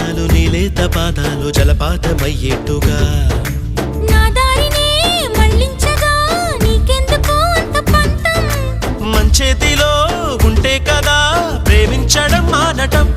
నిమిషాలు నీలేత పాదాలు జలపాతమయ్యేట్టుగా నా దారినే మళ్ళించగా నీకెందుకు అంత పంతం మంచేతిలో ఉంటే కదా ప్రేమించడం మానటం